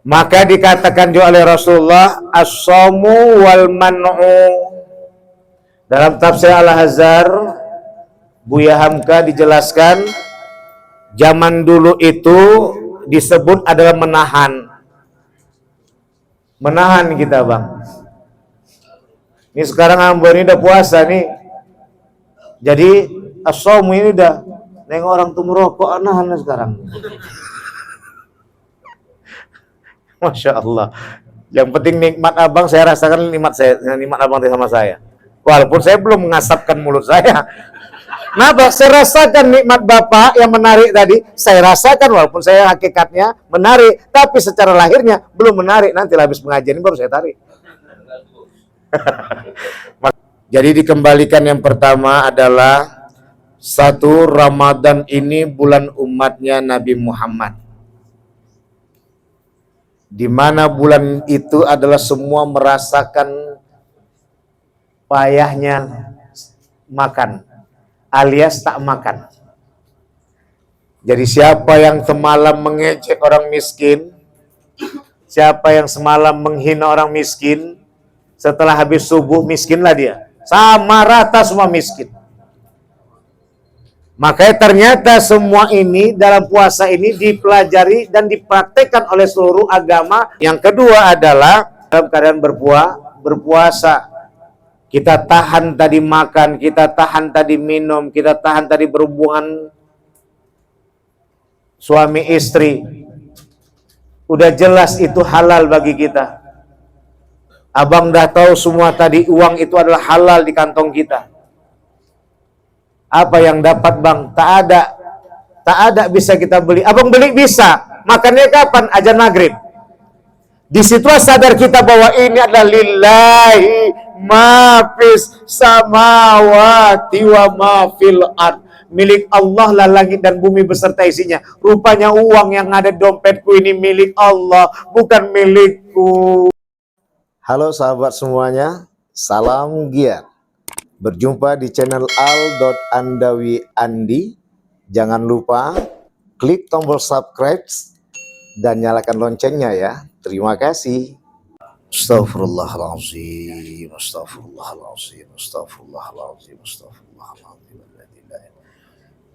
Maka dikatakan juga oleh Rasulullah as-shamu wal man'u. Dalam tafsir Al-Hazar, Buya Hamka dijelaskan zaman dulu itu disebut adalah menahan. Menahan kita, Bang. Ini sekarang Ambon ini udah puasa nih. Jadi as-shamu ini udah nengok orang tuh merokok, nahan sekarang. Masya Allah. Yang penting nikmat abang saya rasakan, nikmat abang sama saya. Walaupun saya belum mengasapkan mulut saya. Kenapa? Saya rasakan nikmat bapak yang menarik tadi. Saya rasakan walaupun saya hakikatnya menarik, tapi secara lahirnya belum menarik. Nanti habis pengajian ini baru saya tarik. Jadi dikembalikan yang pertama adalah satu, Ramadan ini bulan umatnya Nabi Muhammad. Di mana bulan itu adalah semua merasakan payahnya makan, alias tak makan. Jadi siapa yang semalam mengejek orang miskin, siapa yang semalam menghina orang miskin, setelah habis subuh miskinlah dia. Sama rata semua miskin. Makanya ternyata semua ini dalam puasa ini dipelajari dan dipraktekkan oleh seluruh agama. Yang kedua adalah dalam keadaan berpuasa. Kita tahan tadi makan, kita tahan tadi minum, kita tahan tadi berhubungan suami istri. Udah jelas itu halal bagi kita. Abang dah tahu semua tadi uang itu adalah halal di kantong kita. Apa yang dapat, Bang? Tak ada bisa kita beli. Abang beli bisa. Makannya kapan? Azan maghrib. Di situ sadar kita bahwa ini adalah lillahi ma fis samawati wa ma fil ard. Milik Allah lah langit dan bumi beserta isinya. Rupanya uang yang ada di dompetku ini milik Allah, bukan milikku. Halo sahabat semuanya, salam giat. Berjumpa di channel Al.Andawi Andi. Jangan lupa klik tombol subscribe dan nyalakan loncengnya ya. Terima kasih. Astaghfirullahaladzim, astaghfirullahaladzim, astaghfirullahaladzim, astaghfirullahaladzim.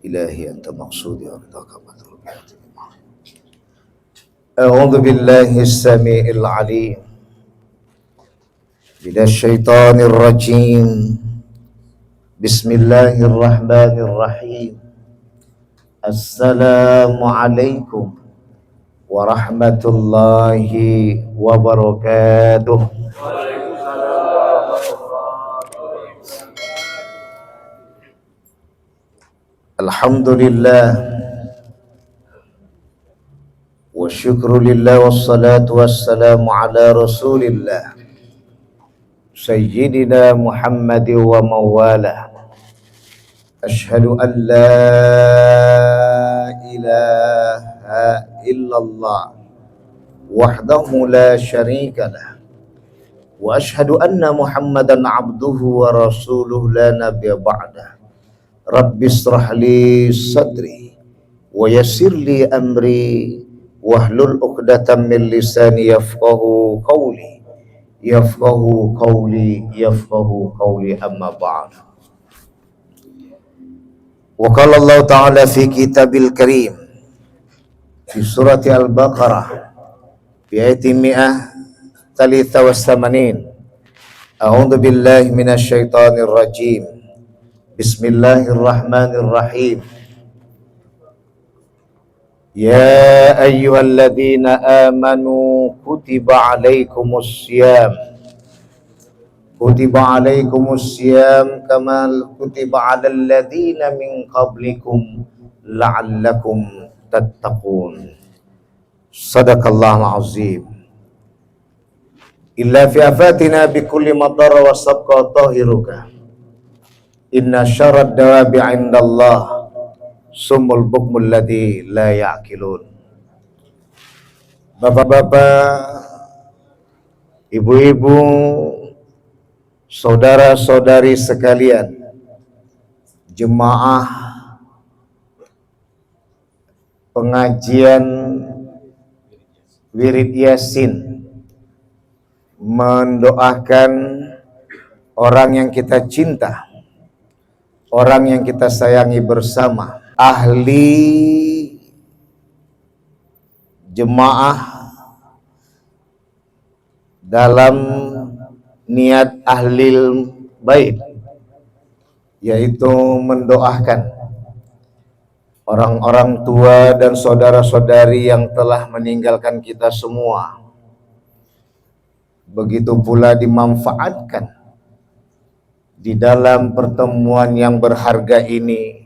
Ilahi anta maqsudi wa ridhaka matlubi. A'udzu billahi as-sami'il 'alim minasyaitonir rajim. Bismillahirrahmanirrahim. Assalamualaikum warahmatullahi wabarakatuh. Alhamdulillah wa syukrulillah wassalatu wassalamu ala rasulillah Sayyidina Muhammad wa mawalah. Asyhadu an la ilaha illallah wahdahu la syarika lah. Wa asyhadu anna Muhammadan abduhu wa rasuluhu la nabiyya ba'dah. Rabbi israh li sadri wa yassir li amri wahlul 'uqdatam min lisani yafqahu qawli. Yafqahu qawli amma ba'd. Wa qala Allah ta'ala fi kitabil karim fi surati Al-Baqarah fi ayati 183. A'udzu billahi minasy syaithanir rajim. Bismillahirrahmanirrahim. Ya ayyuhalladzina amanu kutiba alaikumus siyam kama kutiba alal ladzina min qablikum la'allakum tattaqun. Sadaqallahul azim. Illa fi afatina bikulli madara wa sabqa tahiruka. Inna syarrad dawabi 'indallah sumul bukmul ladzi la ya'qilun. Bapak-bapak, ibu-ibu, saudara-saudari sekalian, jemaah pengajian wirid Yasin, mendoakan orang yang kita cinta, orang yang kita sayangi bersama, ahli jemaah dalam niat ahlil bait, yaitu mendoakan orang-orang tua dan saudara-saudari yang telah meninggalkan kita semua. Begitu pula dimanfaatkan di dalam pertemuan yang berharga ini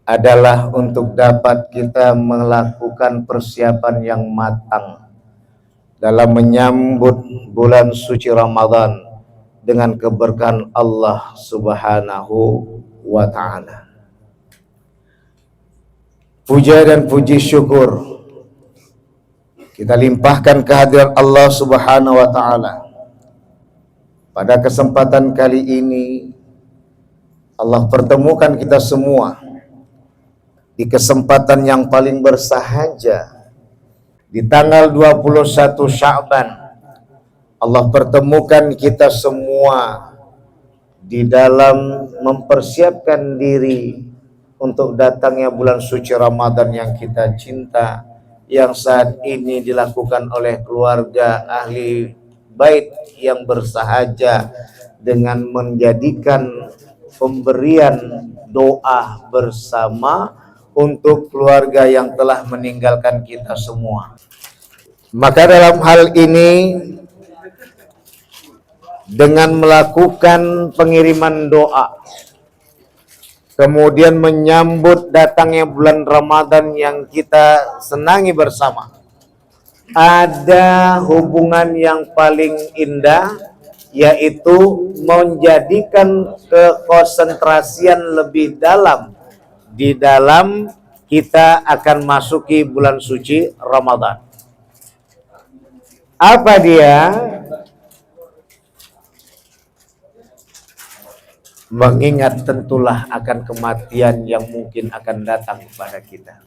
adalah untuk dapat kita melakukan persiapan yang matang dalam menyambut bulan suci Ramadan dengan keberkahan Allah Subhanahu wa ta'ala. Puja dan puji syukur kita limpahkan kehadiran Allah Subhanahu wa ta'ala. Pada kesempatan kali ini Allah pertemukan kita semua di kesempatan yang paling bersahaja. Di tanggal 21 Sya'ban Allah pertemukan kita semua di dalam mempersiapkan diri untuk datangnya bulan suci Ramadan yang kita cinta, yang saat ini dilakukan oleh keluarga ahli bait yang bersahaja dengan menjadikan pemberian doa bersama untuk keluarga yang telah meninggalkan kita semua. Maka dalam hal ini, dengan melakukan pengiriman doa, kemudian menyambut datangnya bulan Ramadan yang kita senangi bersama, ada hubungan yang paling indah, yaitu menjadikan kekonsentrasian lebih dalam di dalam kita akan masuki bulan suci Ramadan. Apa dia? Mengingat tentulah akan kematian yang mungkin akan datang kepada kita.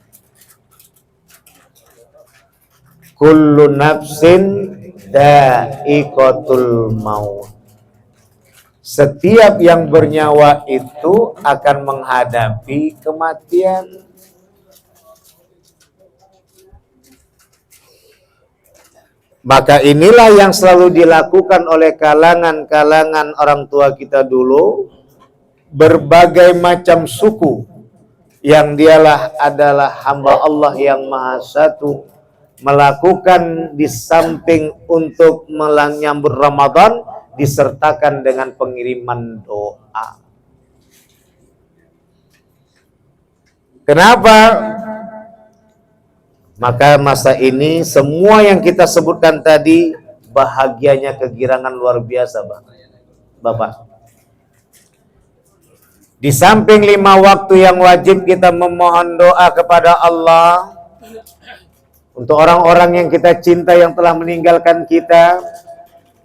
Kullu nafsin dha'iqatul maut. Setiap yang bernyawa itu akan menghadapi kematian. Maka inilah yang selalu dilakukan oleh kalangan-kalangan orang tua kita dulu, berbagai macam suku yang dialah adalah hamba Allah yang Maha Satu, melakukan di samping untuk menyambut Ramadan, disertakan dengan pengiriman doa. Kenapa? Maka masa ini semua yang kita sebutkan tadi bahagianya kegirangan luar biasa, Bapak. Di samping 5 waktu yang wajib kita memohon doa kepada Allah untuk orang-orang yang kita cinta yang telah meninggalkan kita.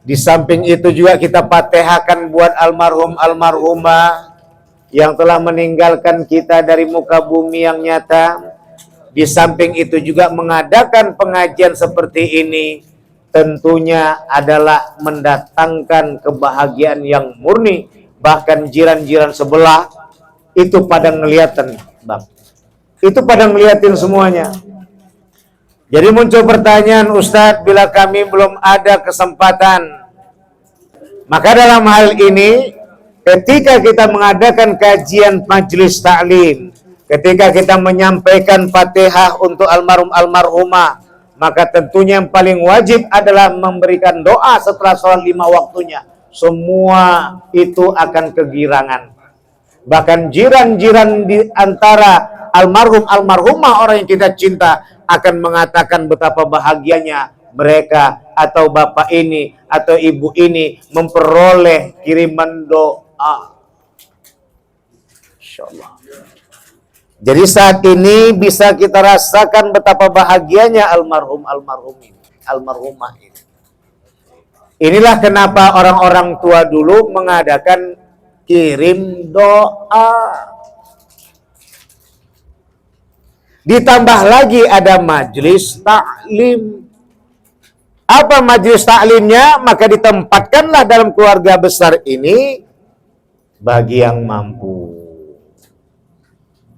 Di samping itu juga kita fatihahkan buat almarhum almarhumah yang telah meninggalkan kita dari muka bumi yang nyata. Di samping itu juga mengadakan pengajian seperti ini tentunya adalah mendatangkan kebahagiaan yang murni. Bahkan jiran-jiran sebelah itu pada ngeliatin, Bang. Itu pada ngeliatin semuanya. Jadi muncul pertanyaan, Ustadz, bila kami belum ada kesempatan, maka dalam hal ini, ketika kita mengadakan kajian majelis ta'lim, ketika kita menyampaikan fatihah untuk almarhum-almarhumah, maka tentunya yang paling wajib adalah memberikan doa setelah sholat 5 waktunya. Semua itu akan kegirangan. Bahkan jiran-jiran di antara almarhum-almarhumah orang yang kita cinta akan mengatakan betapa bahagianya mereka atau bapak ini atau ibu ini memperoleh kiriman doa. Insyaallah. Jadi saat ini bisa kita rasakan betapa bahagianya almarhumah ini. Inilah kenapa orang-orang tua dulu mengadakan kirim doa. Ditambah lagi ada majelis taklim. Apa majelis taklimnya? Maka ditempatkanlah dalam keluarga besar ini bagi yang mampu.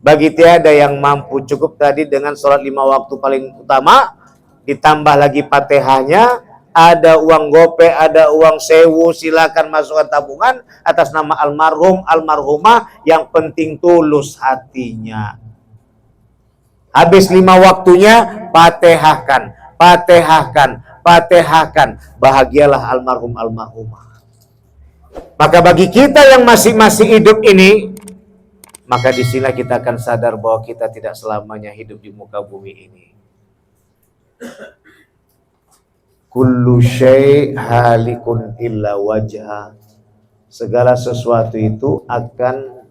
Bagi tiada yang mampu, cukup tadi dengan sholat 5 waktu paling utama, ditambah lagi Fatihahnya, ada uang gope, ada uang sewu, silakan masukkan tabungan atas nama almarhum, almarhumah, yang penting tulus hatinya. Habis 5 waktunya, Fatihahkan, Fatihahkan, Fatihahkan, bahagialah almarhum, almarhumah. Maka bagi kita yang masih hidup ini, maka di sini kita akan sadar bahwa kita tidak selamanya hidup di muka bumi ini. Kullu syai' halikun illa wajha. Segala sesuatu itu akan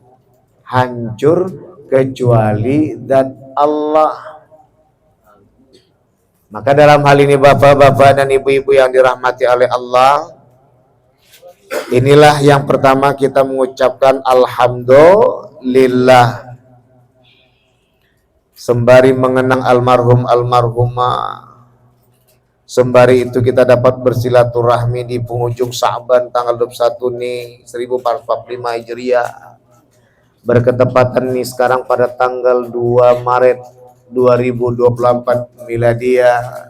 hancur kecuali zat Allah. Maka dalam hal ini bapak-bapak dan ibu-ibu yang dirahmati oleh Allah, inilah yang pertama kita mengucapkan alhamdulillah. Sembari mengenang almarhum almarhumah, sembari itu kita dapat bersilaturahmi di penghujung Sa'ban tanggal 21 nih 1445 Hijriah. Berketepatan nih sekarang pada tanggal 2 Maret 2024 Miladiah.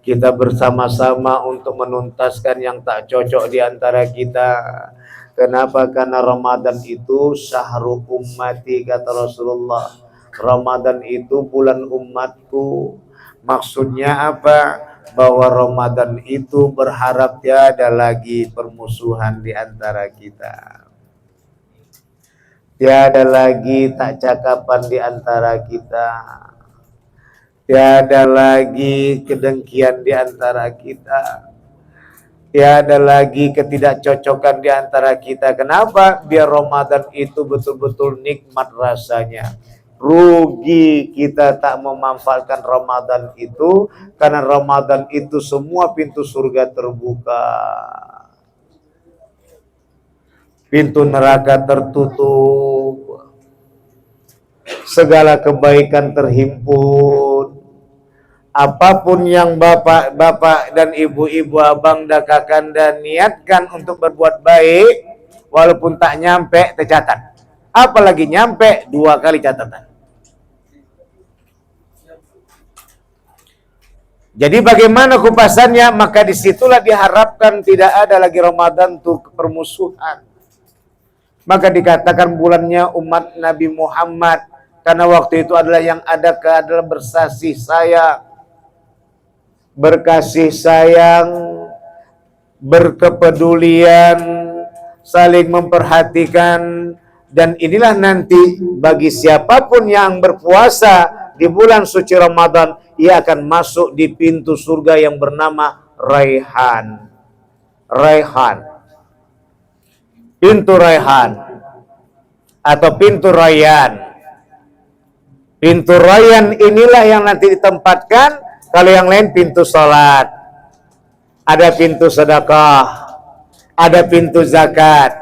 Kita bersama-sama untuk menuntaskan yang tak cocok di antara kita. Kenapa? Karena Ramadan itu syahrul ummati, kata Rasulullah. Ramadan itu bulan umatku. Maksudnya apa? Bahwa Ramadan itu berharap tiada lagi permusuhan di antara kita. Tiada lagi tak cakapan di antara kita. Tiada lagi kedengkian di antara kita. Tiada lagi ketidakcocokan di antara kita. Kenapa? Biar Ramadan itu betul-betul nikmat rasanya. Rugi kita tak memanfaatkan Ramadan itu, karena Ramadan itu semua pintu surga terbuka. Pintu neraka tertutup. Segala kebaikan terhimpun. Apapun yang bapak-bapak dan ibu-ibu, abang dan kakanda niatkan untuk berbuat baik, walaupun tak nyampe, tercatat. Apalagi nyampe, 2 kali catatan. Jadi bagaimana kupasannya? Maka disitulah diharapkan tidak ada lagi Ramadan untuk permusuhan. Maka dikatakan bulannya umat Nabi Muhammad, karena waktu itu adalah yang ada adalah berkasih sayang, berkepedulian, saling memperhatikan. Dan inilah nanti bagi siapapun yang berpuasa di bulan suci Ramadan, ia akan masuk di pintu surga yang bernama Raihan. Raihan. Pintu Raihan atau pintu Rayyan. Pintu Rayyan inilah yang nanti ditempatkan. Kalau yang lain pintu salat, ada pintu sedekah, ada pintu zakat,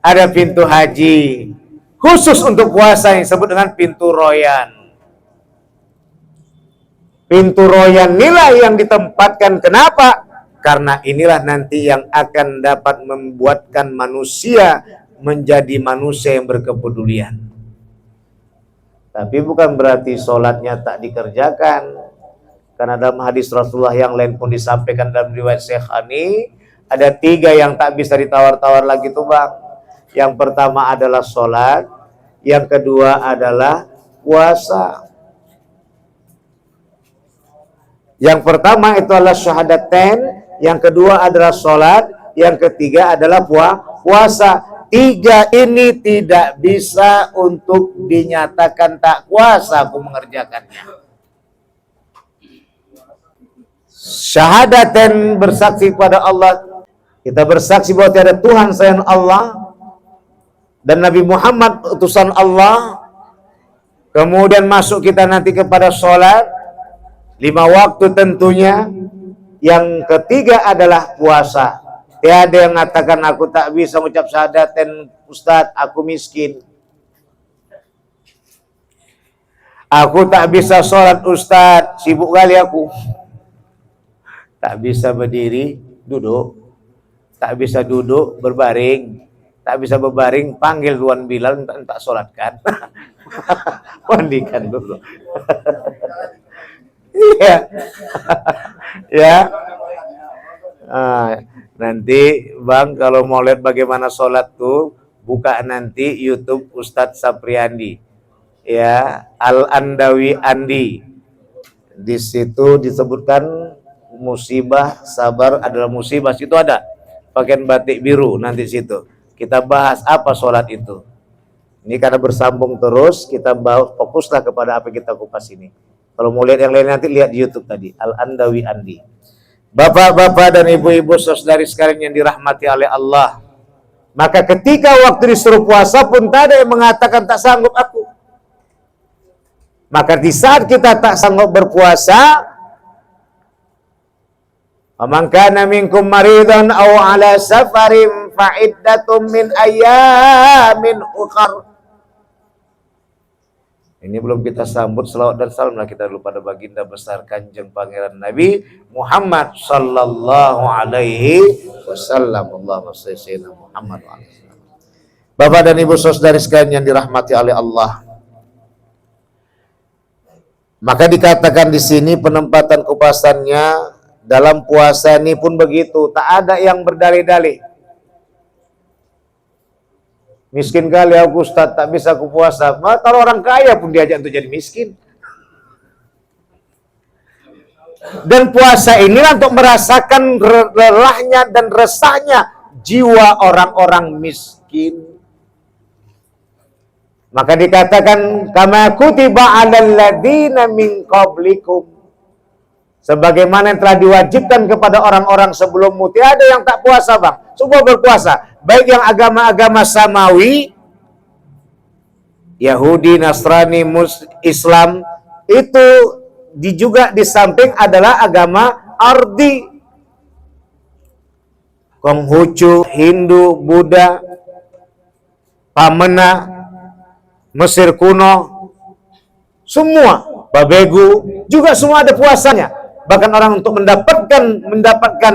ada pintu haji. Khusus untuk puasa yang disebut dengan pintu Rayyan. Pintu Rayyan inilah yang ditempatkan. Kenapa? Karena inilah nanti yang akan dapat membuatkan manusia menjadi manusia yang berkepedulian. Tapi bukan berarti sholatnya tak dikerjakan. Karena dalam hadis Rasulullah yang lain pun disampaikan dalam riwayat Syekhani, ada 3 yang tak bisa ditawar-tawar lagi tuh bang. Yang pertama adalah sholat, yang kedua adalah puasa. Yang pertama itu adalah syahadatain, yang kedua adalah sholat, yang ketiga adalah puasa. 3 ini tidak bisa untuk dinyatakan tak kuasa aku mengerjakannya. Syahadatain, bersaksi kepada Allah. Kita bersaksi bahwa tiada Tuhan selain Allah dan Nabi Muhammad utusan Allah. Kemudian masuk kita nanti kepada sholat 5 waktu tentunya. Yang ketiga adalah puasa. Tiada yang mengatakan aku tak bisa mengucap syahadatain Ustaz, aku miskin. Aku tak bisa sholat Ustaz, sibuk kali aku. Tak bisa berdiri, duduk. Tak bisa duduk, berbaring. Tak bisa berbaring, panggil Tuan Bilal, tak solatkan. Mandikan dulu. Iya. Ya. Nanti Bang kalau mau lihat bagaimana sholat tuh, buka nanti YouTube Ustadz Sapriandi. Ya, Al-Andawi Andi. Di situ disebutkan musibah sabar adalah musibah. Situ ada pakaian batik biru, nanti situ kita bahas apa sholat itu. Ini karena bersambung terus, kita fokuslah kepada apa yang kita kupas ini. Kalau mau lihat yang lain nanti lihat di YouTube tadi, Al-Andawi Andi. Bapak-bapak dan ibu-ibu saudari sekalian yang dirahmati oleh Allah, maka ketika waktu disuruh puasa pun tak ada yang mengatakan tak sanggup aku. Maka di saat kita tak sanggup berpuasa, man kana minkum maridan aw ala safarin fa iddatum min ayyamin ukhra. Ini belum kita sambut selawat dan salam lah kita dulu pada baginda besar Kanjeng Pangeran Nabi Muhammad sallallahu alaihi wasallam. Allahumma shalli sayyidina Muhammad wa alihi. Bapak dan Ibu saudari sekalian yang dirahmati oleh Allah. Maka dikatakan di sini penempatan kupasannya dalam puasa ini pun begitu, tak ada yang berdalih-dalih. Miskin kali aku Ustaz, tak bisa aku puasa. Kalau orang kaya pun diajak untuk jadi miskin. Dan puasa inilah untuk merasakan lelahnya dan resahnya jiwa orang-orang miskin. Maka dikatakan kama kutiba 'alal ladzina min qablikum. Sebagaimana yang telah diwajibkan kepada orang-orang sebelummu. Tiada yang tak puasa, Bang. Semua berpuasa. Baik yang agama-agama samawi, Yahudi, Nasrani, Islam, itu juga di samping adalah agama ardi. Konghucu, Hindu, Buddha, Pamena, Mesir kuno, semua, Babegu, juga semua ada puasanya. Bahkan orang untuk mendapatkan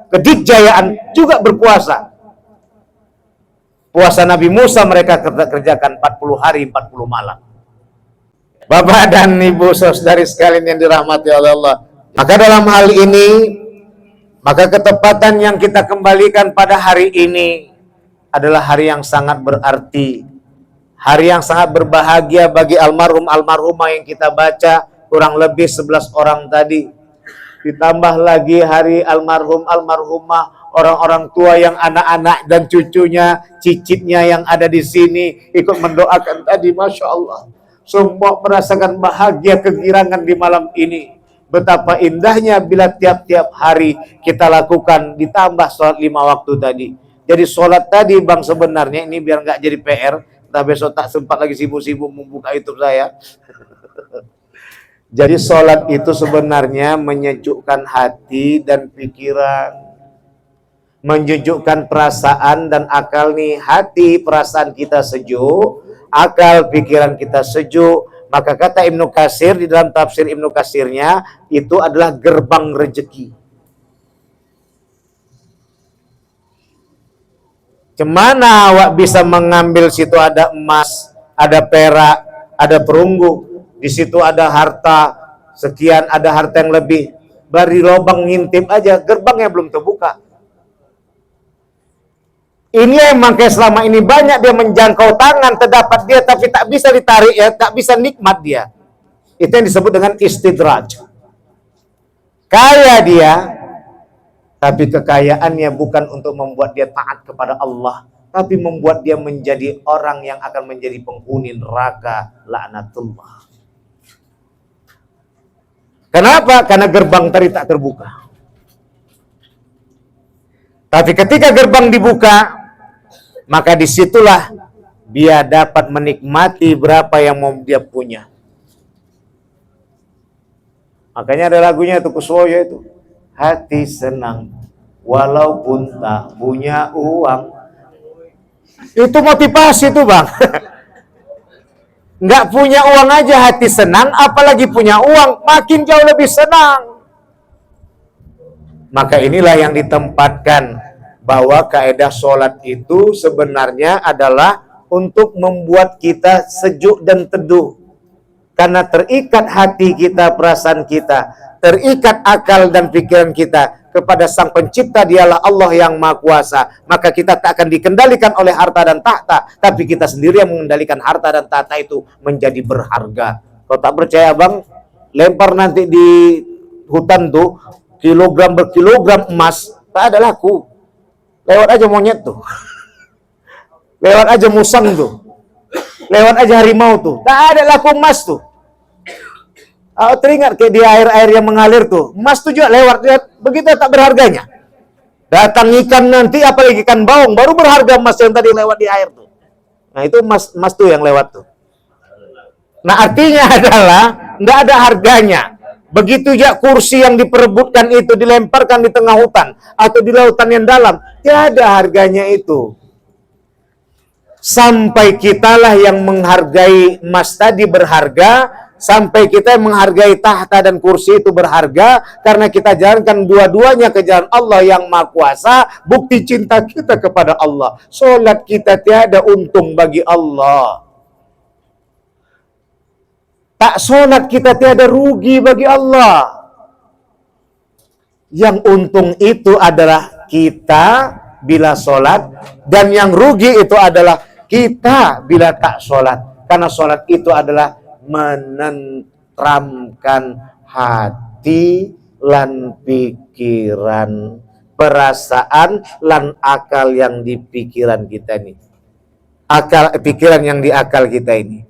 kedikjayaan juga berpuasa. Puasa Nabi Musa mereka kerjakan 40 hari 40 malam. Bapak dan Ibu saudari sekalian yang dirahmati oleh Allah. Maka dalam hal ini, maka ketepatan yang kita kembalikan pada hari ini adalah hari yang sangat berarti. Hari yang sangat berbahagia bagi almarhumah yang kita baca kurang lebih 11 orang tadi. Ditambah lagi hari almarhumah, orang-orang tua yang anak-anak dan cucunya, cicitnya yang ada di sini ikut mendoakan tadi, Masya Allah. Semua merasakan bahagia kegirangan di malam ini. Betapa indahnya bila tiap-tiap hari kita lakukan ditambah sholat 5 waktu tadi. Jadi sholat tadi Bang sebenarnya ini biar nggak jadi PR. Kita besok tak sempat lagi sibuk-sibuk membuka YouTube saya. Jadi sholat itu sebenarnya menyejukkan hati dan pikiran, menyejukkan perasaan dan akal nih. Hati perasaan kita sejuk, akal pikiran kita sejuk. Maka kata Ibnu Katsir di dalam tafsir Ibnu Katsirnya itu adalah gerbang rezeki. Cemana awak bisa mengambil situ ada emas, ada perak, ada perunggu. Di situ ada harta sekian, ada harta yang lebih. Bari lubang ngintip aja, gerbangnya belum terbuka. Ini emang kayak selama ini banyak dia menjangkau tangan, terdapat dia, tapi tak bisa ditarik ya, tak bisa nikmat dia. Itu yang disebut dengan istidraj. Kaya dia, tapi kekayaannya bukan untuk membuat dia taat kepada Allah, tapi membuat dia menjadi orang yang akan menjadi penghuni neraka, laknatullah. Kenapa? Karena gerbang tadi tak terbuka. Tapi ketika gerbang dibuka, maka disitulah dia dapat menikmati berapa yang mau dia punya. Makanya ada lagunya itu Kuswoyo itu. Hati senang walaupun tak punya uang. Itu motivasi itu Bang. Nggak punya uang aja hati senang, apalagi punya uang, makin jauh lebih senang. Maka inilah yang ditempatkan bahwa kaidah sholat itu sebenarnya adalah untuk membuat kita sejuk dan teduh. Karena terikat hati kita, perasaan kita, terikat akal dan pikiran kita kepada Sang Pencipta, dialah Allah yang Maha Kuasa. Maka kita tak akan dikendalikan oleh harta dan tahta, tapi kita sendiri yang mengendalikan harta dan tahta itu menjadi berharga. Kalau tak percaya bang, lempar nanti di hutan tuh, kilogram berkilogram emas, tak ada laku. Lewat aja monyet tuh. Lewat aja musang tuh. Lewat aja harimau tuh. Tak ada laku emas tuh. Teringat kayak di air-air yang mengalir tuh. Emas tuh juga lewat. Begitu tak berharganya. Datang ikan nanti, apalagi ikan baung, baru berharga emas yang tadi lewat di air tuh. Nah itu emas tuh yang lewat tuh. Nah artinya adalah tidak ada harganya. Begitu ya kursi yang diperebutkan itu dilemparkan di tengah hutan atau di lautan yang dalam, tiada harganya itu. Sampai kitalah yang menghargai emas tadi berharga, sampai kita yang menghargai tahta dan kursi itu berharga, karena kita jalankan dua-duanya ke jalan Allah yang Maha Kuasa, bukti cinta kita kepada Allah. Solat kita tiada untung bagi Allah. Tak solat kita tiada rugi bagi Allah. Yang untung itu adalah kita bila solat, dan yang rugi itu adalah kita bila tak solat. Karena solat itu adalah menenteramkan hati lan pikiran, perasaan lan akal yang di pikiran kita ini. Pikiran yang di akal kita ini.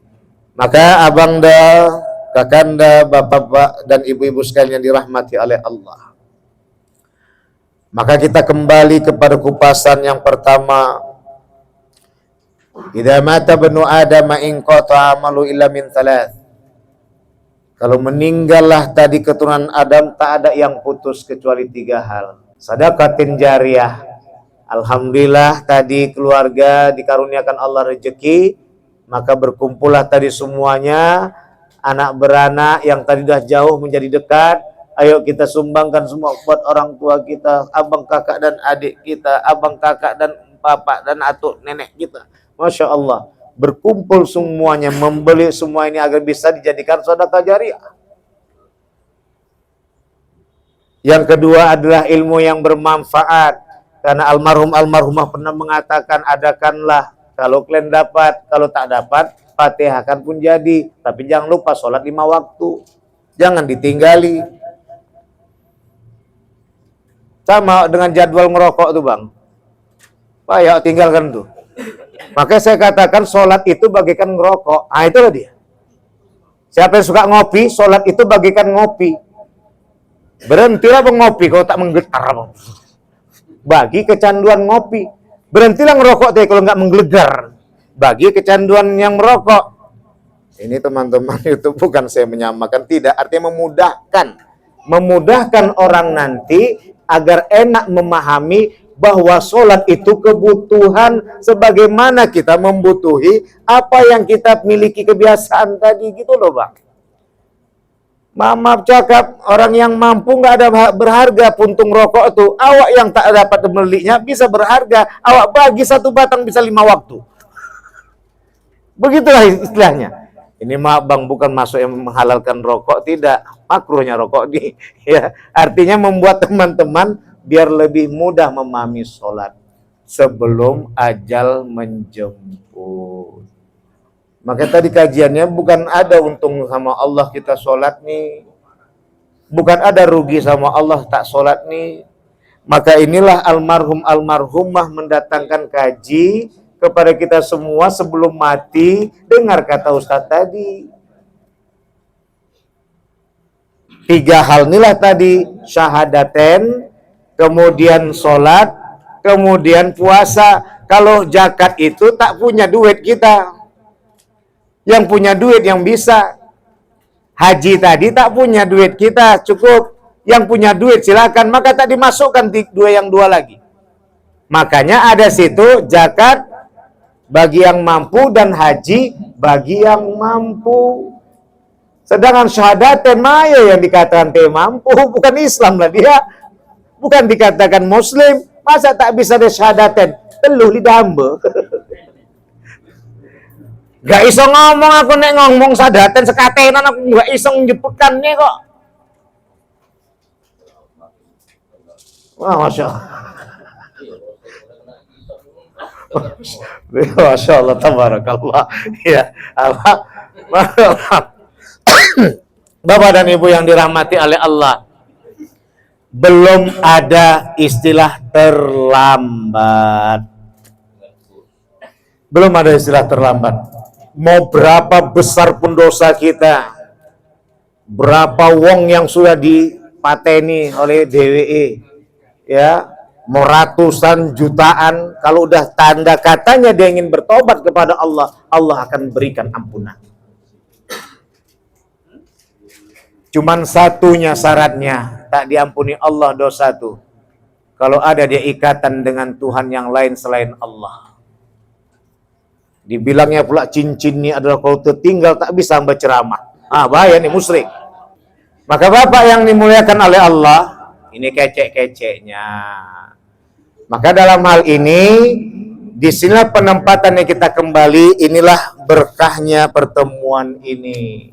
Maka abangda, kakanda, bapak-bapak dan ibu-ibu sekalian dirahmati oleh Allah. Maka kita kembali kepada kupasan yang pertama. Idza mata banu Adam in qata amalu illa min thalath. Kalau meninggallah tadi keturunan Adam, tak ada yang putus kecuali 3 hal. Sedekatin jariyah. Alhamdulillah tadi keluarga dikaruniakan Allah rezeki. Maka berkumpullah tadi semuanya, anak beranak yang tadi dah jauh menjadi dekat. Ayo kita sumbangkan semua buat orang tua kita, abang kakak dan adik kita, abang kakak dan bapak dan atuk nenek kita. Masya Allah, berkumpul semuanya, membeli semua ini agar bisa dijadikan sedekah jariah. Yang kedua adalah ilmu yang bermanfaat. Karena almarhumah pernah mengatakan, adakanlah kalau kalian dapat, kalau tak dapat, Fatihahkan pun jadi. Tapi jangan lupa sholat 5 waktu. Jangan ditinggali. Sama dengan jadwal ngerokok tuh bang. Ayo tinggalkan tuh. Makanya saya katakan sholat itu bagikan ngerokok. Ah itulah dia. Siapa yang suka ngopi, sholat itu bagikan ngopi. Berhentilah mengopi kalau tak menggetar. Bagi kecanduan ngopi. Berhentilah ngerokok kalau nggak menggelegar. Bagi kecanduan yang merokok. Ini teman-teman itu bukan saya menyamakan, tidak. Artinya memudahkan orang nanti agar enak memahami bahwa sholat itu kebutuhan sebagaimana kita membutuhi apa yang kita miliki kebiasaan tadi gitu loh bang. Maaf cakap, orang yang mampu nggak ada berharga puntung rokok itu. Awak yang tak dapat membelinya bisa berharga. Awak bagi 1 batang bisa 5 waktu. Begitulah istilahnya. Ini maaf bang, bukan masuk yang menghalalkan rokok, tidak. Makruhnya rokok di. Ya, artinya membuat teman-teman biar lebih mudah memahami sholat sebelum ajal menjemput. Maka tadi kajiannya bukan ada untung sama Allah kita sholat nih. Bukan ada rugi sama Allah tak sholat nih. Maka inilah almarhumah mendatangkan kaji kepada kita semua sebelum mati. Dengar kata Ustaz tadi. 3 hal inilah tadi. Syahadaten, kemudian sholat, kemudian puasa. Kalau zakat itu tak punya duit kita. Yang punya duit yang bisa. Haji tadi tak punya duit kita, cukup. Yang punya duit silakan, maka tak dimasukkan 2 lagi. Makanya ada situ zakat bagi yang mampu dan haji bagi yang mampu. Sedangkan syahadaten maya yang dikatakan mampu, bukan Islam lah dia. bukan dikatakan muslim. Masa tak bisa ada syahadaten? Teluh lidah hamba. Gak iso ngomong aku nek ngomong syahadaten sekatenan aku gak iso nyebutkannya kok. Wah, Masya Allah. Masya Allah, tabarakallah. Ya, apa? Bapak dan Ibu yang dirahmati oleh Allah, belum ada istilah terlambat. Belum ada istilah terlambat. Mau berapa besar pun dosa kita, berapa wong yang sudah dipateni oleh DWE, ya, mau ratusan jutaan, kalau udah tanda katanya dia ingin bertobat kepada Allah, Allah akan berikan ampunan. Cuman satunya syaratnya, tak diampuni Allah dosa tuh kalau ada dia ikatan dengan Tuhan yang lain selain Allah. Dibilangnya pula cincin ini adalah kalau tertinggal tak bisa berceramah. Bahaya nih, musyrik. Maka Bapak yang dimuliakan oleh Allah, ini kecek-keceknya. Maka dalam hal ini, disinilah penempatan yang kita kembali, inilah berkahnya pertemuan ini.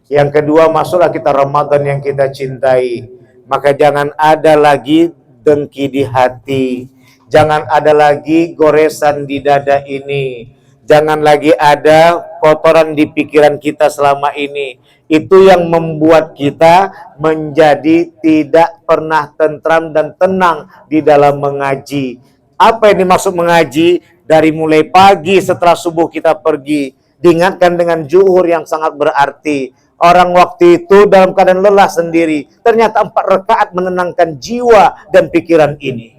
Yang kedua, masuklah kita Ramadan yang kita cintai. Maka jangan ada lagi dengki di hati. Jangan ada lagi goresan di dada ini. Jangan lagi ada kotoran di pikiran kita selama ini. Itu yang membuat kita menjadi tidak pernah tentram dan tenang di dalam mengaji. Apa yang dimaksud mengaji? Dari mulai pagi setelah subuh kita pergi, diingatkan dengan zuhur yang sangat berarti. Orang waktu itu dalam keadaan lelah sendiri. Ternyata 4 rakaat menenangkan jiwa dan pikiran ini.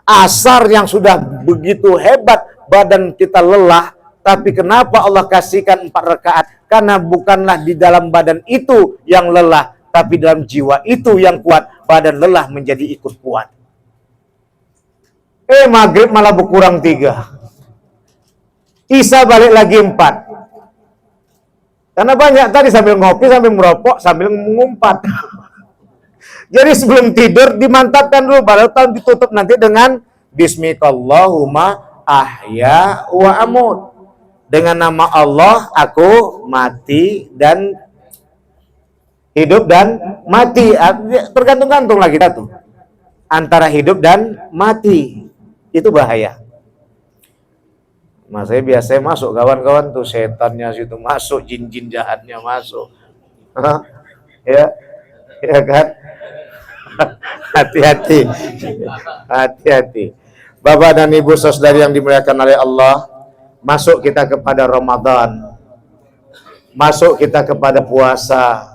Asar yang sudah begitu hebat, badan kita lelah. Tapi kenapa Allah kasihkan 4 rakaat? Karena bukanlah di dalam badan itu yang lelah, tapi dalam jiwa itu yang kuat. Badan lelah menjadi ikut kuat. Maghrib malah berkurang 3. Isya balik lagi 4. Karena banyak tadi sambil ngopi, sambil merokok, sambil mengumpat. Jadi sebelum tidur dimantapkan dulu, baru tahun ditutup nanti dengan Bismikallahumma ahya wa amut. Dengan nama Allah aku mati dan hidup dan mati. Tergantung-gantung lah kita tuh. Antara hidup dan mati. Itu bahaya. Saya biasanya masuk kawan-kawan tuh, setannya situ masuk, jin-jin jahatnya masuk. Ya kan? Hati-hati. Hati-hati. Bapak dan Ibu saudari yang dimuliakan oleh Allah, masuk kita kepada Ramadan. Masuk kita kepada puasa.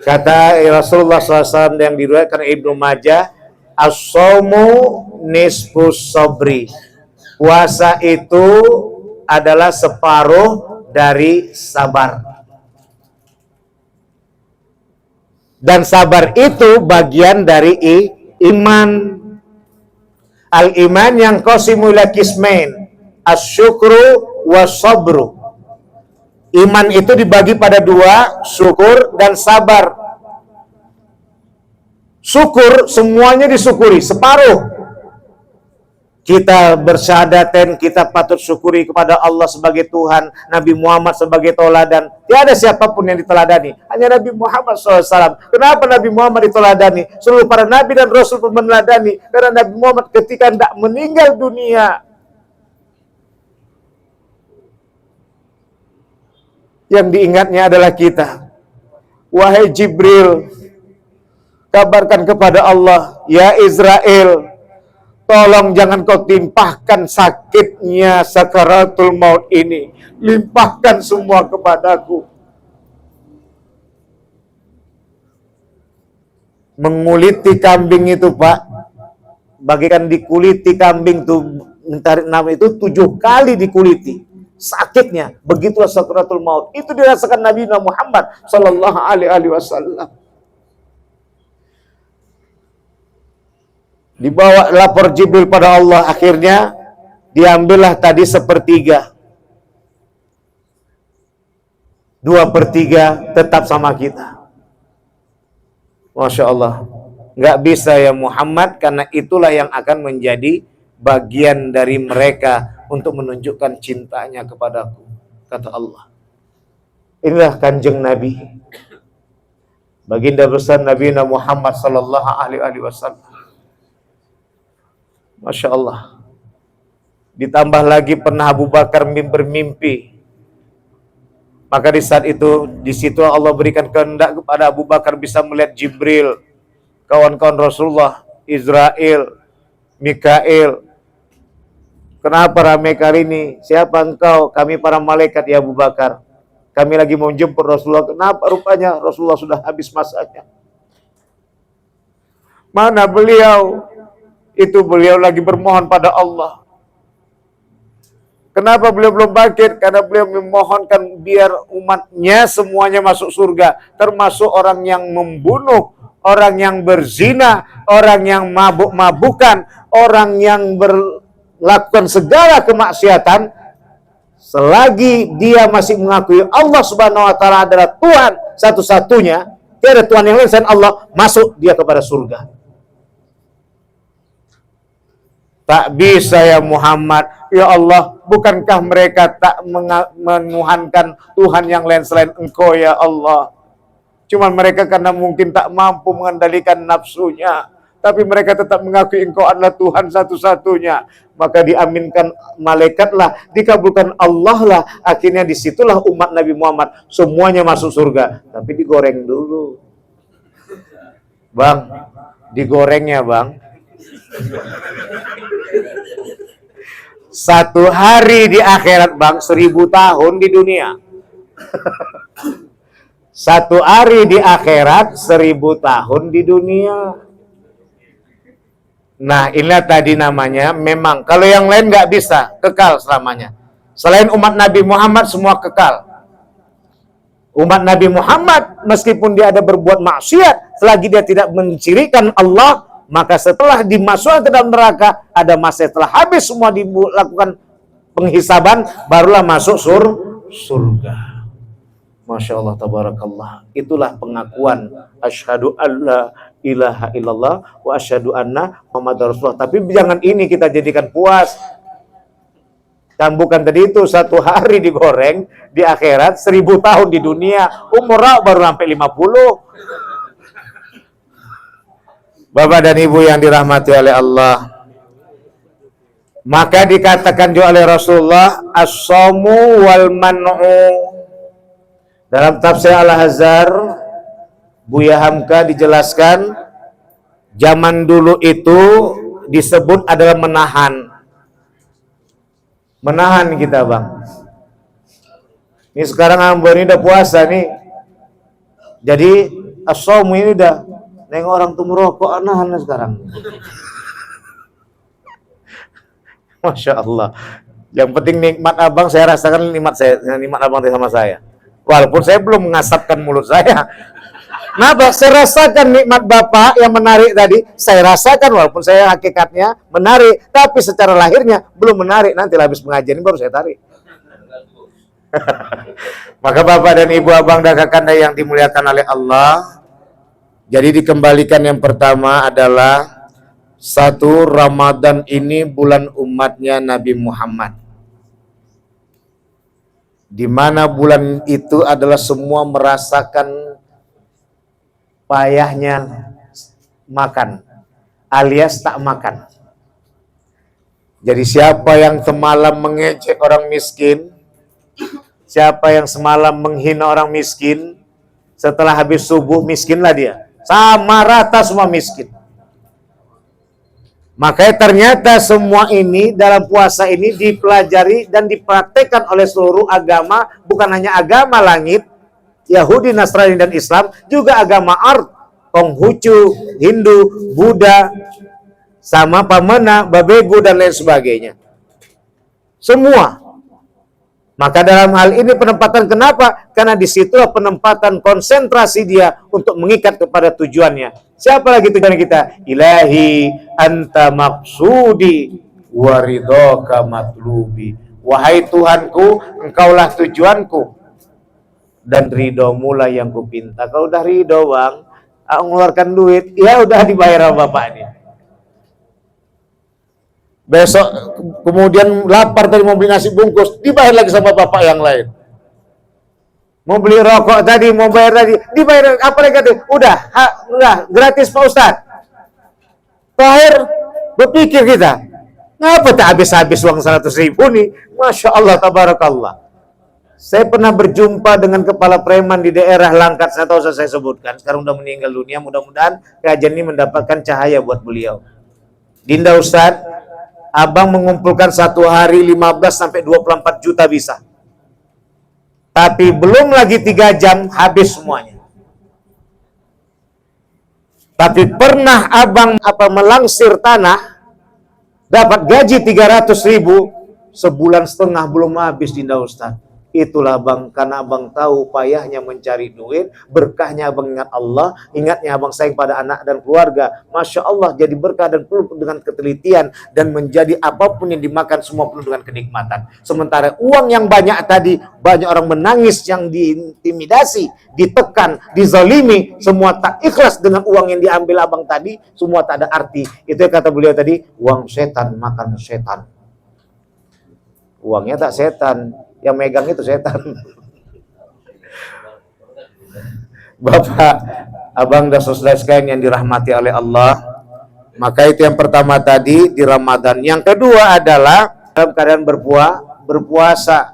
Kata Rasulullah SAW yang diriwayatkan Ibnu Majah, as-shaumu nisfus sabri. Puasa itu adalah separuh dari sabar. Dan sabar itu bagian dari iman. Al-iman yang qasimu ila qismain, asyukru was-sabru. Iman itu dibagi pada 2, syukur dan sabar. Syukur semuanya disyukuri, separuh. Kita bersyahadaten, kita patut syukuri kepada Allah sebagai Tuhan, Nabi Muhammad sebagai teladan. Tiada siapapun yang diteladani, hanya Nabi Muhammad SAW. Kenapa Nabi Muhammad diteladani? Seluruh para Nabi dan Rasul pun meneladani. Karena Nabi Muhammad ketika hendak meninggal dunia, yang diingatnya adalah kita. Wahai Jibril, kabarkan kepada Allah, ya Israel, tolong jangan kau timpahkan sakitnya sakaratul maut ini. Limpahkan semua kepadaku. Menguliti kambing itu, Pak, bagikan dikuliti kambing tuh, mencari nama itu 7 kali dikuliti. Sakitnya, begitulah sakaratul maut. Itu dirasakan Nabi Muhammad sallallahu alaihi wasallam. Dibawa lapor Jibril pada Allah, akhirnya diambillah tadi 1/3. 2/3 tetap sama kita. Masya Allah. Nggak bisa ya Muhammad, karena itulah yang akan menjadi bagian dari mereka untuk menunjukkan cintanya kepadaku, kata Allah. Inilah kanjeng Nabi, baginda besar Nabi Muhammad sallallahu alaihi wasallam. Masya Allah. Ditambah lagi pernah Abu Bakar bermimpi. Maka di saat itu, di situ Allah berikan kehendak kepada Abu Bakar bisa melihat Jibril, kawan-kawan Rasulullah, Israel, Mikail. Kenapa ramai kali ini? Siapa engkau? Kami para malaikat ya Abu Bakar. Kami lagi mau jemput Rasulullah. Kenapa? Rupanya Rasulullah sudah habis masanya. Mana beliau? Itu beliau lagi bermohon pada Allah. Kenapa beliau belum bangkit? Karena beliau memohonkan biar umatnya semuanya masuk surga. Termasuk orang yang membunuh, orang yang berzina, orang yang mabuk-mabukan, orang yang melakukan segala kemaksiatan. Selagi dia masih mengakui Allah Subhanahu wa taala adalah Tuhan satu-satunya, tiada Tuhan yang lain selain Allah, masuk dia kepada surga. Tak bisa ya Muhammad, ya Allah, bukankah mereka tak menuhankan Tuhan yang lain selain Engkau ya Allah? Cuman mereka karena mungkin tak mampu mengendalikan nafsunya, tapi mereka tetap mengakui Engkau adalah Tuhan satu-satunya. Maka diaminkan malaikatlah, dikabulkan Allah lah. Akhirnya disitulah umat Nabi Muhammad semuanya masuk surga. Tapi digoreng dulu, Bang. Digorengnya, Bang. Satu hari di akhirat, Bang, 1000 tahun di dunia. Satu hari di akhirat, 1000 tahun di dunia. Nah, inilah tadi namanya, memang kalau yang lain nggak bisa kekal selamanya. Selain umat Nabi Muhammad semua kekal. Umat Nabi Muhammad meskipun dia ada berbuat maksiat, selagi dia tidak mencirikan Allah, maka setelah dimasukkan ke dalam neraka, ada masa setelah habis semua dilakukan penghisaban, barulah masuk surga. Masya Allah, tabarakallah. Itulah pengakuan asyhadu alla ilaha illallah wa asyhadu anna Muhammadar Rasulullah. Tapi jangan ini kita jadikan puas. Dan bukan tadi itu, satu hari digoreng di akhirat, 1000 tahun di dunia, umur baru sampai 50. Bapak dan Ibu yang dirahmati oleh Allah, maka dikatakan juga oleh Rasulullah, as-shamu wal man'u. Dalam tafsir Al-Hazar, Buya Hamka dijelaskan, zaman dulu itu disebut adalah menahan. Menahan kita, Bang. Ini sekarang Ambon ini udah puasa nih. Jadi as-shamu ini udah nengok orang tuh merokok, nahan sekarang. Masya Allah. Yang penting nikmat abang saya rasakan, nikmat abang sama saya. Walaupun saya belum mengasapkan mulut saya. Kenapa? Saya rasakan nikmat Bapak yang menarik tadi. Saya rasakan walaupun saya hakikatnya menarik. Tapi secara lahirnya belum menarik. Nanti habis pengajian ini baru saya tarik. Maka Bapak dan Ibu abang dan kakanda yang dimuliakan oleh Allah. Jadi dikembalikan yang pertama adalah, satu, Ramadan ini bulan umatnya Nabi Muhammad. Di mana bulan itu adalah semua merasakan payahnya makan, alias tak makan. Jadi siapa yang semalam mengejek orang miskin, siapa yang semalam menghina orang miskin, setelah habis subuh miskinlah dia. Sama rata semua miskin. Makanya ternyata semua ini dalam puasa ini dipelajari dan dipraktekkan oleh seluruh agama, bukan hanya agama langit, Yahudi, Nasrani, dan Islam, juga agama Art, Konghucu, Hindu, Buddha, sama Pamena, Babegu, dan lain sebagainya. Semua. Maka dalam hal ini penempatan, kenapa? Karena disitulah penempatan konsentrasi dia untuk mengikat kepada tujuannya. Siapa lagi tujuan kita? Ilahi anta maksudi waridhoka matlubi. Wahai Tuhanku, engkaulah tujuanku dan ridhomu lah yang kupinta. Kalau udah ridho, Bang, mengeluarkan duit, ya udah dibayar sama bapaknya. Besok kemudian lapar tadi mau beli nasi bungkus, dibayar lagi sama bapak yang lain. Mau beli rokok tadi, mau bayar tadi, dibayar apa lagi? Udah gratis Pak Ustadz. Terakhir berpikir kita, ngapa tak habis-habis uang 100.000 nih? Masya Allah, tabarakallah. Saya pernah berjumpa dengan kepala preman di daerah Langkat, saya tahu saya sebutkan. Sekarang udah meninggal dunia, mudah-mudahan kajian ini mendapatkan cahaya buat beliau. Dinda Ustadz, abang mengumpulkan satu hari 15-24 juta bisa. Tapi belum lagi 3 jam habis semuanya. Tapi pernah abang melangsir tanah, dapat gaji 300.000, sebulan setengah belum habis Dinda Ustadz. Itulah bang, karena abang tahu payahnya mencari duit, berkahnya abang ingat Allah, ingatnya abang sayang pada anak dan keluarga. Masya Allah, jadi berkah dan penuh dengan ketelitian, dan menjadi apapun yang dimakan semua penuh dengan kenikmatan. Sementara uang yang banyak tadi, banyak orang menangis yang diintimidasi, ditekan, dizalimi, semua tak ikhlas dengan uang yang diambil abang tadi, semua tak ada arti. Itu yang kata beliau tadi, uang setan makan setan. Uangnya tak setan, yang megang itu setan. Bapak, abang dan saudara sekalian yang dirahmati oleh Allah, maka itu yang pertama tadi di Ramadan. Yang kedua adalah dalam keadaan berpuasa.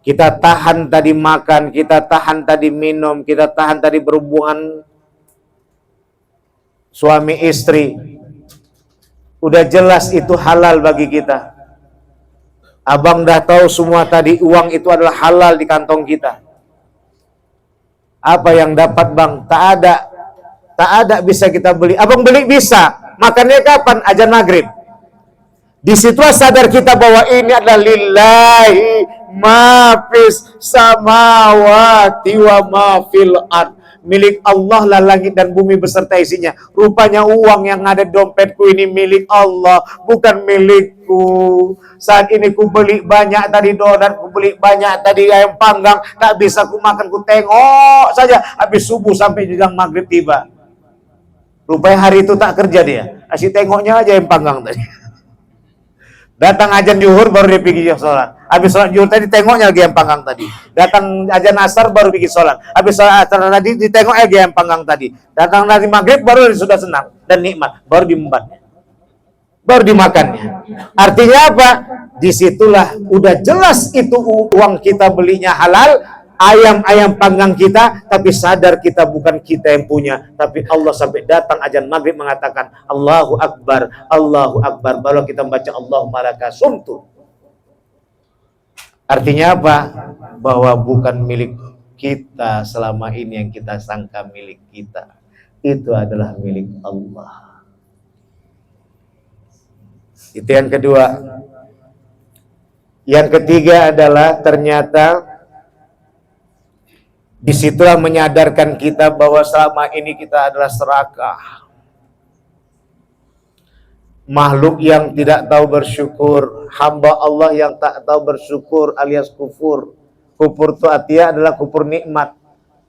Kita tahan tadi makan, kita tahan tadi minum, kita tahan tadi berhubungan suami istri. Udah jelas itu halal bagi kita. Abang dah tahu semua tadi, uang itu adalah halal di kantong kita. Apa yang dapat bang? Tak ada bisa kita beli. Abang beli bisa. Makannya kapan? Azan maghrib. Di situ sadar kita bahwa ini adalah lillahi ma fis samawati wa ma fil ard. Milik Allah lah langit dan bumi beserta isinya. Rupanya uang yang ada di dompetku ini milik Allah, bukan milikku. Saat ini ku beli banyak tadi donat, ku beli banyak tadi ayam panggang, tak bisa ku makan, ku tengok saja habis subuh sampai jelang maghrib tiba. Rupanya hari itu tak kerja dia, asyik tengoknya aja ayam panggang tadi. Datang azan zuhur baru dia pergi sholat. Habis sholat zuhur tadi tengoknya lagi ayam panggang tadi. Datang azan asar baru pergi sholat. Habis sholat asar tadi ditengok lagi ayam panggang tadi. Datang dari maghrib baru sudah senang dan nikmat, baru diembatnya, baru dimakannya. Artinya apa? Disitulah udah jelas itu uang kita belinya halal, ayam panggang kita, tapi sadar kita bukan kita yang punya, tapi Allah. Sampai datang azan maghrib mengatakan Allahu Akbar, Allahu Akbar, baru kita membaca Allahumma laka sumtu. Artinya apa? Bahwa bukan milik kita selama ini yang kita sangka milik kita, itu adalah milik Allah. Itu yang kedua. Yang ketiga adalah ternyata disitulah menyadarkan kita bahwa selama ini kita adalah serakah, makhluk yang tidak tahu bersyukur, hamba Allah yang tak tahu bersyukur alias kufur. Kufur itu artinya adalah kufur nikmat,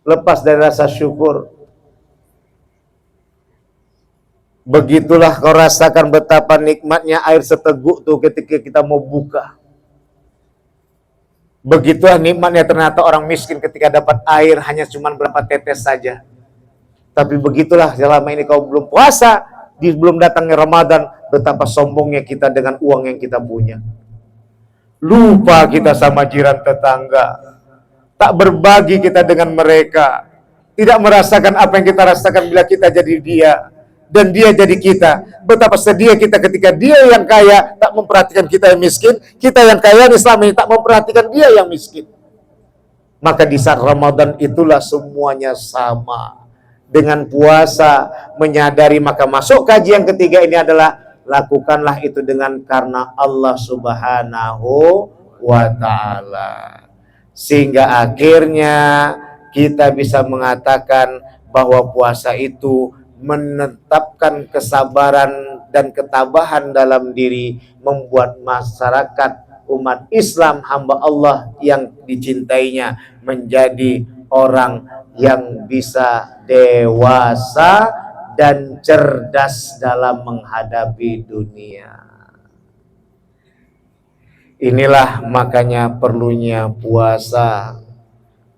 lepas dari rasa syukur. Begitulah kau rasakan betapa nikmatnya air seteguk tuh ketika kita mau buka. Begitulah nikmatnya ternyata orang miskin ketika dapat air hanya cuma berapa tetes saja. Tapi begitulah selama ini kau belum puasa, belum datangnya Ramadan, betapa sombongnya kita dengan uang yang kita punya. Lupa kita sama jiran tetangga, tak berbagi kita dengan mereka, tidak merasakan apa yang kita rasakan bila kita jadi dia dan dia jadi kita. Betapa sedih kita ketika dia yang kaya tak memperhatikan kita yang miskin, kita yang kaya Islam ini tak memperhatikan dia yang miskin. Maka di saat Ramadan itulah semuanya sama. Dengan puasa menyadari, maka masuk kaji yang ketiga ini adalah lakukanlah itu dengan karena Allah Subhanahu wa ta'ala, sehingga akhirnya kita bisa mengatakan bahwa puasa itu menetapkan kesabaran dan ketabahan dalam diri, membuat masyarakat umat Islam hamba Allah yang dicintainya menjadi orang yang bisa dewasa dan cerdas dalam menghadapi dunia. Inilah makanya perlunya puasa.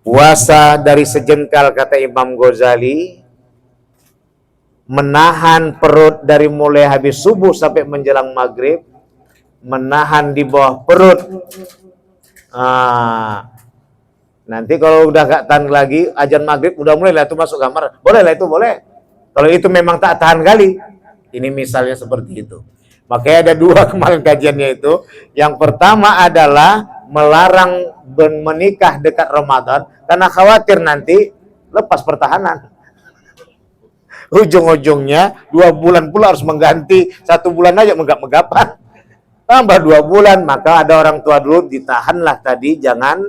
Puasa dari sejengkal, kata Imam Ghazali, menahan perut dari mulai habis subuh sampai menjelang maghrib, menahan di bawah perut. Nanti kalau udah gak tahan lagi, azan maghrib udah mulai lah itu masuk kamar, boleh lah itu, boleh. Kalau itu memang tak tahan kali. Ini misalnya seperti itu. Makanya ada 2 kemarin kajiannya itu. Yang pertama adalah melarang menikah dekat Ramadan karena khawatir nanti lepas pertahanan. Ujung-ujungnya 2 bulan pula harus mengganti, 1 bulan aja megap-megapan. Tambah 2 bulan, maka ada orang tua dulu ditahanlah tadi, jangan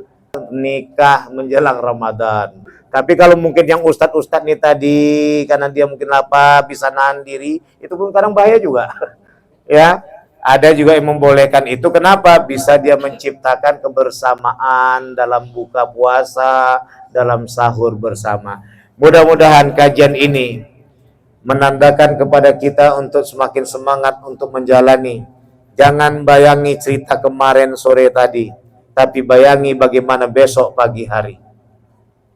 nikah menjelang Ramadan. Tapi kalau mungkin yang ustadz-ustadz nih tadi, karena dia mungkin bisa nahan diri, itu pun kadang bahaya juga. Ya, ada juga yang membolehkan itu. Kenapa? Bisa dia menciptakan kebersamaan dalam buka puasa, dalam sahur bersama. Mudah-mudahan kajian ini menandakan kepada kita untuk semakin semangat untuk menjalani. Jangan bayangi cerita kemarin sore tadi, tapi bayangi bagaimana besok pagi hari.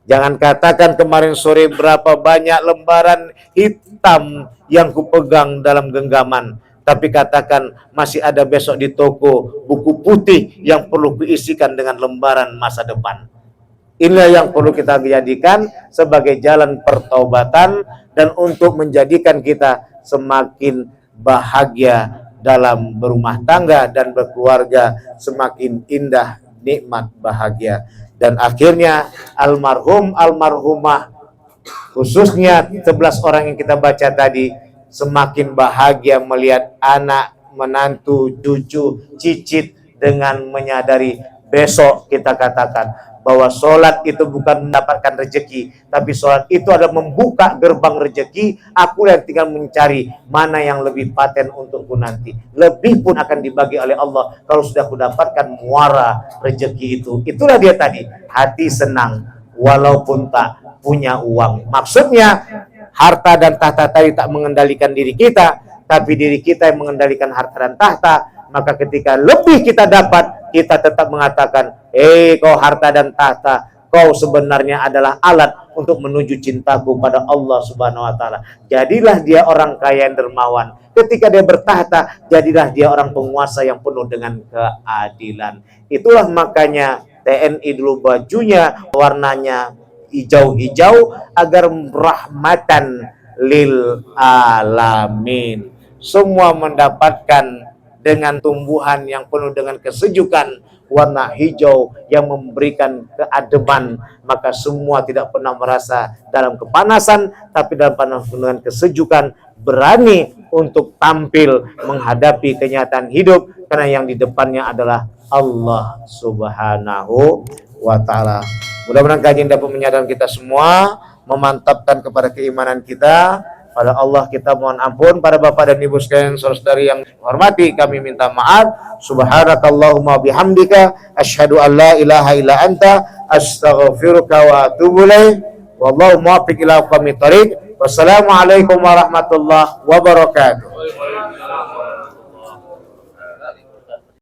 Jangan katakan kemarin sore berapa banyak lembaran hitam yang kupegang dalam genggaman, tapi katakan masih ada besok di toko buku putih yang perlu kuisikan dengan lembaran masa depan. Inilah yang perlu kita jadikan sebagai jalan pertaubatan dan untuk menjadikan kita semakin bahagia dalam berumah tangga dan berkeluarga, semakin indah, nikmat, bahagia. Dan akhirnya almarhum, almarhumah, khususnya 11 orang yang kita baca tadi, semakin bahagia melihat anak, menantu, cucu, cicit dengan menyadari besok kita katakan bahwa sholat itu bukan mendapatkan rezeki, tapi sholat itu adalah membuka gerbang rezeki. Aku yang tinggal mencari mana yang lebih paten untukku nanti. Lebih pun akan dibagi oleh Allah kalau sudah kudapatkan muara rezeki itu. Itulah dia tadi, hati senang walaupun tak punya uang. Maksudnya harta dan tahta tadi tak mengendalikan diri kita, tapi diri kita yang mengendalikan harta dan tahta. Maka ketika lebih kita dapat, kita tetap mengatakan, kau harta dan tahta, kau sebenarnya adalah alat untuk menuju cintaku pada Allah Subhanahu wa Ta'ala. Jadilah dia orang kaya yang dermawan. Ketika dia bertahta, jadilah dia orang penguasa yang penuh dengan keadilan. Itulah makanya TNI dulu bajunya warnanya hijau-hijau agar rahmatan lil alamin. Semua mendapatkan dengan tumbuhan yang penuh dengan kesejukan, warna hijau yang memberikan keademan, maka semua tidak pernah merasa dalam kepanasan, tapi dalam dengan kesejukan, berani untuk tampil menghadapi kenyataan hidup, karena yang di depannya adalah Allah Subhanahu wa Ta'ala. Mudah-mudahan kajian dapat menyadarkan kita semua, memantapkan kepada keimanan kita pada Allah. Kita mohon ampun pada bapak dan ibu sekalian, saudari yang hormati, kami minta maaf. Subhanakallahumma bihamdika asyhadu an la ilaha illa anta astaghfiruka wa atubu ilaik. Wallahu muwaffiq ila aqwamit thoriq. Wassalamualaikum warahmatullahi wabarakatuh.